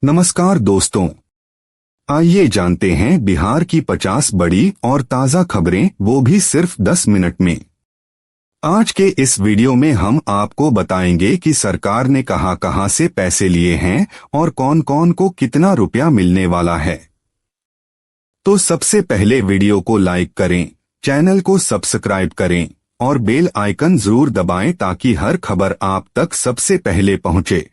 नमस्कार दोस्तों, आइए जानते हैं बिहार की 50 बड़ी और ताज़ा खबरें, वो भी सिर्फ 10 मिनट में। आज के इस वीडियो में हम आपको बताएंगे कि सरकार ने कहां से पैसे लिए हैं और कौन कौन को कितना रुपया मिलने वाला है। तो सबसे पहले वीडियो को लाइक करें, चैनल को सब्सक्राइब करें और बेल आइकन जरूर दबाएं ताकि हर खबर आप तक सबसे पहले पहुंचे।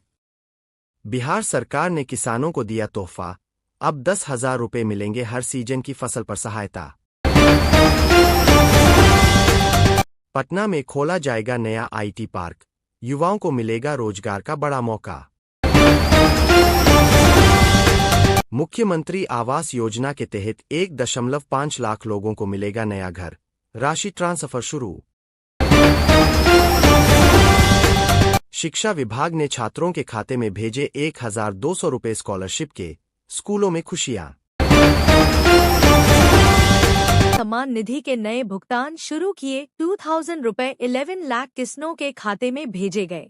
बिहार सरकार ने किसानों को दिया तोहफा, अब 10,000 रुपए मिलेंगे हर सीजन की फसल पर सहायता। पटना में खोला जाएगा नया आईटी पार्क, युवाओं को मिलेगा रोजगार का बड़ा मौका। मुख्यमंत्री आवास योजना के तहत 1.5 लाख लोगों को मिलेगा नया घर, राशि ट्रांसफर शुरू। शिक्षा विभाग ने छात्रों के खाते में भेजे 1,200 रुपए स्कॉलरशिप के, स्कूलों में खुशियां। सम्मान निधि के नए भुगतान शुरू किए, 2,000 रुपए 11 लाख किसानों के खाते में भेजे गए।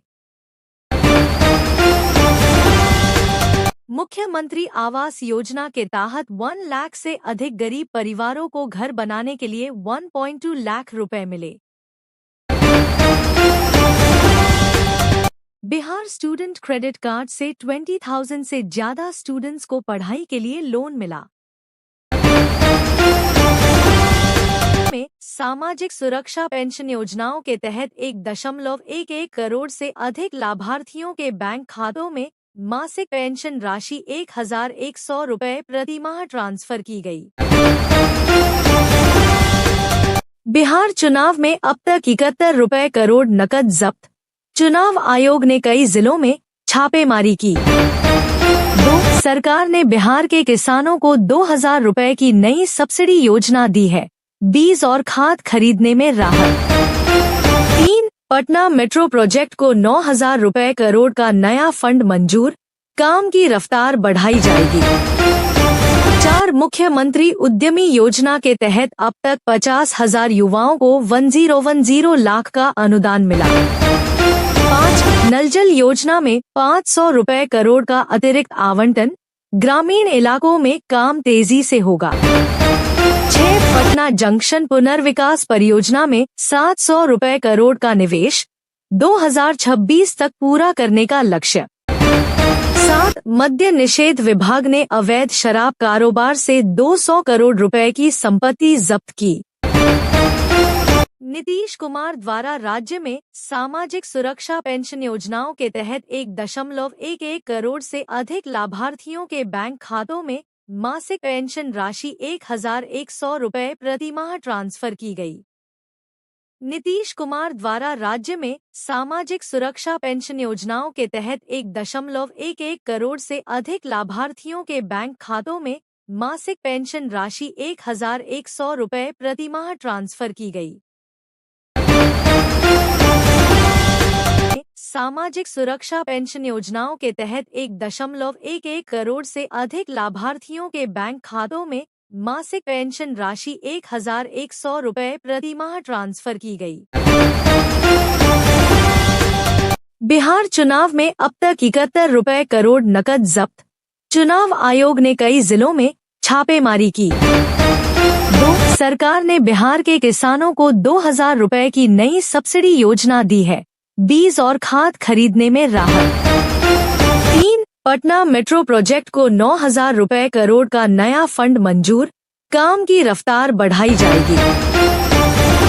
मुख्यमंत्री आवास योजना के तहत 1 लाख से अधिक गरीब परिवारों को घर बनाने के लिए 1.2 लाख रुपए मिले। बिहार स्टूडेंट क्रेडिट कार्ड से 20,000 से ज्यादा स्टूडेंट्स को पढ़ाई के लिए लोन मिला। में सामाजिक सुरक्षा पेंशन योजनाओं के तहत 1.11 करोड़ से अधिक लाभार्थियों के बैंक खातों में मासिक पेंशन राशि 1,100 रुपए प्रति माह ट्रांसफर की गई। बिहार चुनाव में अब तक 71 रुपए करोड़ नकद जब्त, चुनाव आयोग ने कई जिलों में छापेमारी की। सरकार ने बिहार के किसानों को 2,000 रुपए की नई सब्सिडी योजना दी है, बीज और खाद खरीदने में राहत। 3. पटना मेट्रो प्रोजेक्ट को 9,000 रुपए करोड़ का नया फंड मंजूर, काम की रफ्तार बढ़ाई जाएगी। 4. मुख्यमंत्री उद्यमी योजना के तहत अब तक 50,000 युवाओं को 1010 लाख का अनुदान मिला। 5. नल जल योजना में 500 रुपए करोड़ का अतिरिक्त आवंटन, ग्रामीण इलाकों में काम तेजी से होगा। 6. पटना जंक्शन पुनर्विकास परियोजना में 700 रुपए करोड़ का निवेश, 2026 तक पूरा करने का लक्ष्य। 7. मद्य निषेध विभाग ने अवैध शराब कारोबार से 200 करोड़ रुपए की संपत्ति जब्त की। नीतीश कुमार द्वारा राज्य में सामाजिक सुरक्षा पेंशन योजनाओं के तहत 1.11 करोड़ से अधिक लाभार्थियों के बैंक खातों में मासिक पेंशन राशि 1,100 रुपए प्रति माह ट्रांसफर की गई। नीतीश कुमार द्वारा राज्य में सामाजिक सुरक्षा पेंशन योजनाओं के तहत 1.11 करोड़ से अधिक लाभार्थियों के बैंक खातों में मासिक पेंशन राशि 1,100 रुपए प्रति माह ट्रांसफर की गई। सामाजिक सुरक्षा पेंशन योजनाओं के तहत 1.11 करोड़ से अधिक लाभार्थियों के बैंक खातों में मासिक पेंशन राशि 1,100 रुपए प्रति माह ट्रांसफर की गई। बिहार चुनाव में अब तक 71 रुपए करोड़ नकद जब्त, चुनाव आयोग ने कई जिलों में छापेमारी की। 2. सरकार ने बिहार के किसानों को 2,000 रुपए की नई सब्सिडी योजना दी है, बीज और खाद खरीदने में राहत। 3. पटना मेट्रो प्रोजेक्ट को 9,000 रुपए करोड़ का नया फंड मंजूर, काम की रफ्तार बढ़ाई जाएगी।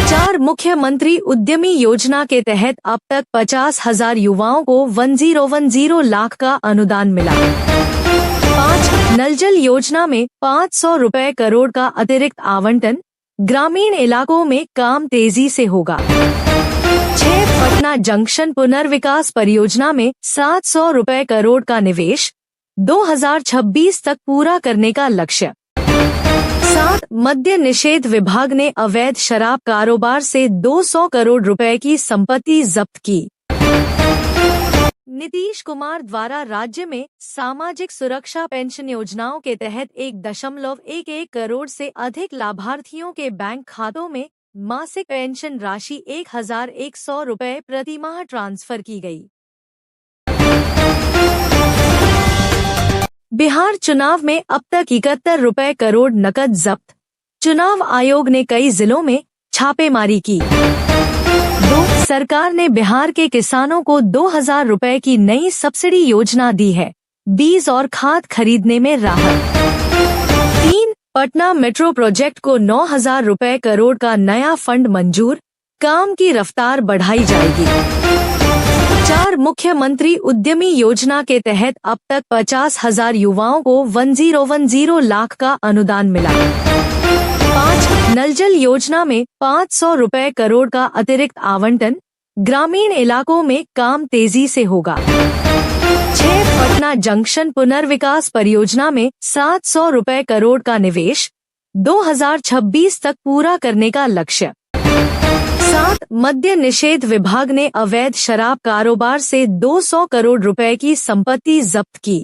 4. मुख्यमंत्री उद्यमी योजना के तहत अब तक 50,000 युवाओं को 1010 लाख का अनुदान मिला। 5. नल जल योजना में 500 रुपए करोड़ का अतिरिक्त आवंटन, ग्रामीण इलाकों में काम तेजी से होगा। 6. पटना जंक्शन पुनर्विकास परियोजना में 700 रुपए करोड़ का निवेश, 2026 तक पूरा करने का लक्ष्य। 7. मद्य निषेध विभाग ने अवैध शराब कारोबार से 200 करोड़ रुपए की संपत्ति जब्त की। नीतीश कुमार द्वारा राज्य में सामाजिक सुरक्षा पेंशन योजनाओं के तहत 1.11 करोड़ से अधिक लाभार्थियों के बैंक खातों में मासिक पेंशन राशि 1,100 रुपए प्रति माह ट्रांसफर की गई। बिहार चुनाव में अब तक 71 रुपए करोड़ नकद जब्त। चुनाव आयोग ने कई जिलों में छापेमारी की। 2. सरकार ने बिहार के किसानों को 2000 रुपए की नई सब्सिडी योजना दी है। बीज और खाद खरीदने में राहत। 3. पटना मेट्रो प्रोजेक्ट को 9000 रुपए करोड़ का नया फंड मंजूर, काम की रफ्तार बढ़ाई जाएगी। 4. मुख्यमंत्री उद्यमी योजना के तहत अब तक 50,000 युवाओं को 1010 लाख का अनुदान मिला। 5. नल जल योजना में 500 रुपए करोड़ का अतिरिक्त आवंटन, ग्रामीण इलाकों में काम तेजी से होगा। 6. पटना जंक्शन पुनर्विकास परियोजना में 700 रुपए करोड़ का निवेश, 2026 तक पूरा करने का लक्ष्य। 7. मद्य निषेध विभाग ने अवैध शराब कारोबार से 200 करोड़ रुपए की संपत्ति जब्त की।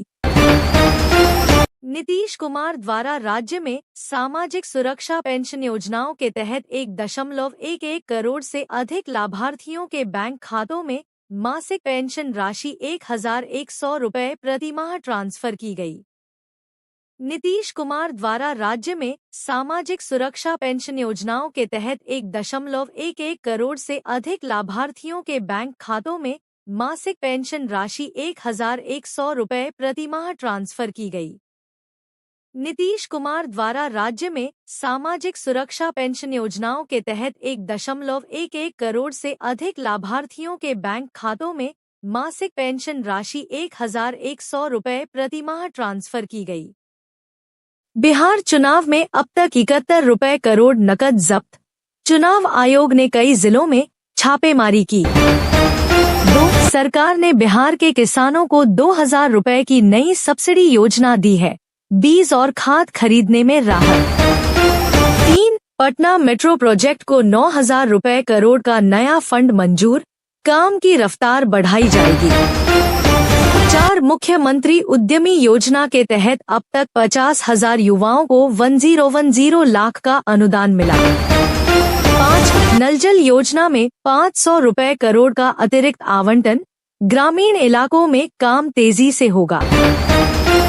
नीतीश कुमार द्वारा राज्य में सामाजिक सुरक्षा पेंशन योजनाओं के तहत 1.11 करोड़ से अधिक लाभार्थियों के बैंक खातों में मासिक पेंशन राशि 1100 रुपए प्रतिमाह ट्रांसफर की गई। नीतीश कुमार द्वारा राज्य में सामाजिक सुरक्षा पेंशन योजनाओं के तहत 1.11 करोड़ से अधिक लाभार्थियों के बैंक खातों में मासिक पेंशन राशि 1100 रुपए प्रतिमाह ट्रांसफर की गई। नीतीश कुमार द्वारा राज्य में सामाजिक सुरक्षा पेंशन योजनाओं के तहत 1.11 करोड़ से अधिक लाभार्थियों के बैंक खातों में मासिक पेंशन राशि 1100 रुपए प्रतिमाह ट्रांसफर की गई। बिहार चुनाव में अब तक 71 रुपए करोड़ नकद जब्त। चुनाव आयोग ने कई जिलों में छापेमारी की। 2. सरकार ने बिहार के किसानों को 2000 रुपए की नई सब्सिडी योजना दी है। बीज और खाद खरीदने में राहत। 3. पटना मेट्रो प्रोजेक्ट को 9000 रुपए करोड़ का नया फंड मंजूर, काम की रफ्तार बढ़ाई जाएगी। 4. मुख्यमंत्री उद्यमी योजना के तहत अब तक 50,000 युवाओं को 1010 लाख का अनुदान मिला। 5. नल जल योजना में 500 रुपए करोड़ का अतिरिक्त आवंटन, ग्रामीण इलाकों में काम तेजी से होगा।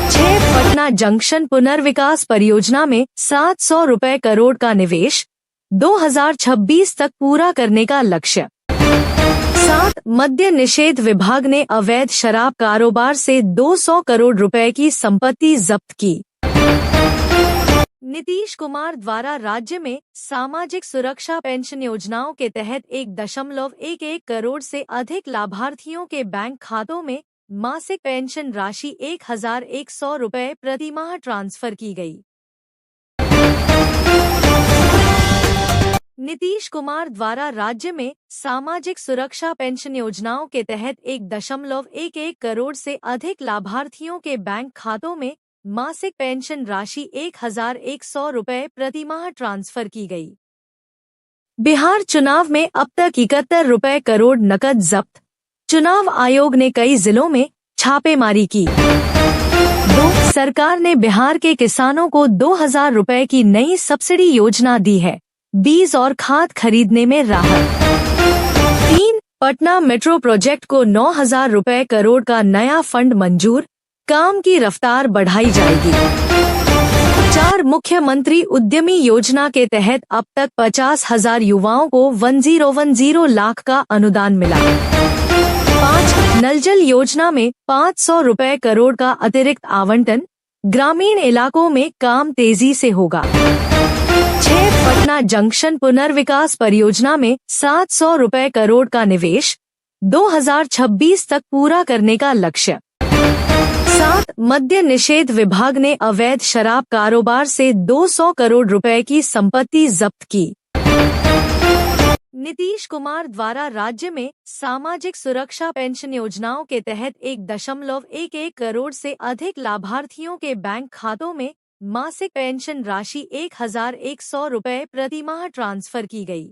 6. पटना जंक्शन पुनर्विकास परियोजना में 700 रुपए करोड़ का निवेश, 2026 तक पूरा करने का लक्ष्य। 7. मद्य निषेध विभाग ने अवैध शराब कारोबार से 200 करोड़ रुपए की संपत्ति जब्त की। नीतीश कुमार द्वारा राज्य में सामाजिक सुरक्षा पेंशन योजनाओं के तहत 1.11 करोड़ से अधिक लाभार्थियों के बैंक खातों में मासिक पेंशन राशि 1100 रुपए प्रतिमाह ट्रांसफर की गई। नीतीश कुमार द्वारा राज्य में सामाजिक सुरक्षा पेंशन योजनाओं के तहत 1.11 करोड़ से अधिक लाभार्थियों के बैंक खातों में मासिक पेंशन राशि 1100 रुपए प्रतिमाह ट्रांसफर की गई। बिहार चुनाव में अब तक 71 रुपए करोड़ नकद जब्त। चुनाव आयोग ने कई जिलों में छापेमारी की। 2. सरकार ने बिहार के किसानों को 2000 रुपए की नई सब्सिडी योजना दी है। बीज और खाद खरीदने में राहत। 3. पटना मेट्रो प्रोजेक्ट को 9000 रुपए करोड़ का नया फंड मंजूर, काम की रफ्तार बढ़ाई जाएगी। 4. मुख्यमंत्री उद्यमी योजना के तहत अब तक 50,000 युवाओं को 1010 लाख का अनुदान मिला। 5. नल जल योजना में 500 रुपए करोड़ का अतिरिक्त आवंटन, ग्रामीण इलाकों में काम तेजी से होगा। 6. पटना जंक्शन पुनर्विकास परियोजना में 700 रुपए करोड़ का निवेश, 2026 तक पूरा करने का लक्ष्य। 7. मद्य निषेध विभाग ने अवैध शराब कारोबार से 200 करोड़ रुपए की संपत्ति जब्त की। नीतीश कुमार द्वारा राज्य में सामाजिक सुरक्षा पेंशन योजनाओं के तहत 1.11 करोड़ से अधिक लाभार्थियों के बैंक खातों में मासिक पेंशन राशि 1100 रुपए प्रतिमाह ट्रांसफर की गई।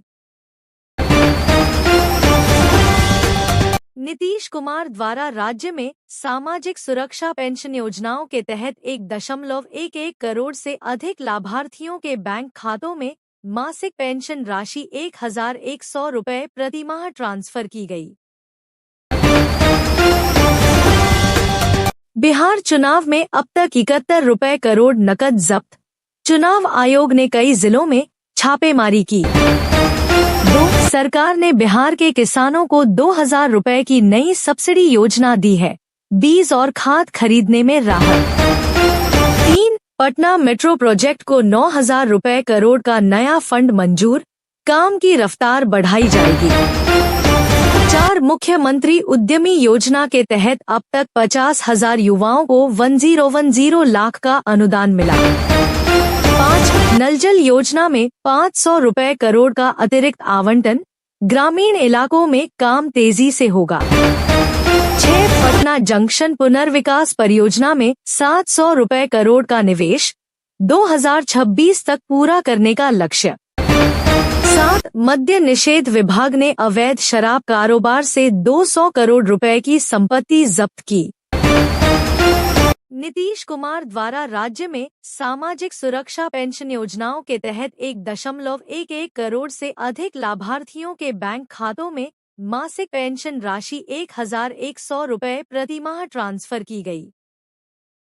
नीतीश कुमार द्वारा राज्य में सामाजिक सुरक्षा पेंशन योजनाओं के तहत 1.11 करोड़ से अधिक लाभार्थियों के बैंक खातों में मासिक पेंशन राशि 1100 रुपए प्रतिमाह ट्रांसफर की गई। बिहार चुनाव में अब तक 71 रुपए करोड़ नकद जब्त। चुनाव आयोग ने कई जिलों में छापेमारी की। 2. सरकार ने बिहार के किसानों को 2000 रुपए की नई सब्सिडी योजना दी है। बीज और खाद खरीदने में राहत। 3. पटना मेट्रो प्रोजेक्ट को 9000 रुपए करोड़ का नया फंड मंजूर, काम की रफ्तार बढ़ाई जाएगी। 4. मुख्यमंत्री उद्यमी योजना के तहत अब तक 50,000 युवाओं को 1010 लाख का अनुदान मिला। 5. नल जल योजना में 500 रुपए करोड़ का अतिरिक्त आवंटन, ग्रामीण इलाकों में काम तेजी से होगा। 6. पटना जंक्शन पुनर्विकास परियोजना में 700 रुपए करोड़ का निवेश, 2026 तक पूरा करने का लक्ष्य। 7. मद्य निषेध विभाग ने अवैध शराब कारोबार से 200 करोड़ रुपए की संपत्ति जब्त की। नीतीश कुमार द्वारा राज्य में सामाजिक सुरक्षा पेंशन योजनाओं के तहत 1.11 करोड़ से अधिक लाभार्थियों के बैंक खातों में मासिक पेंशन राशि 1100 रुपए प्रतिमाह ट्रांसफर की गई।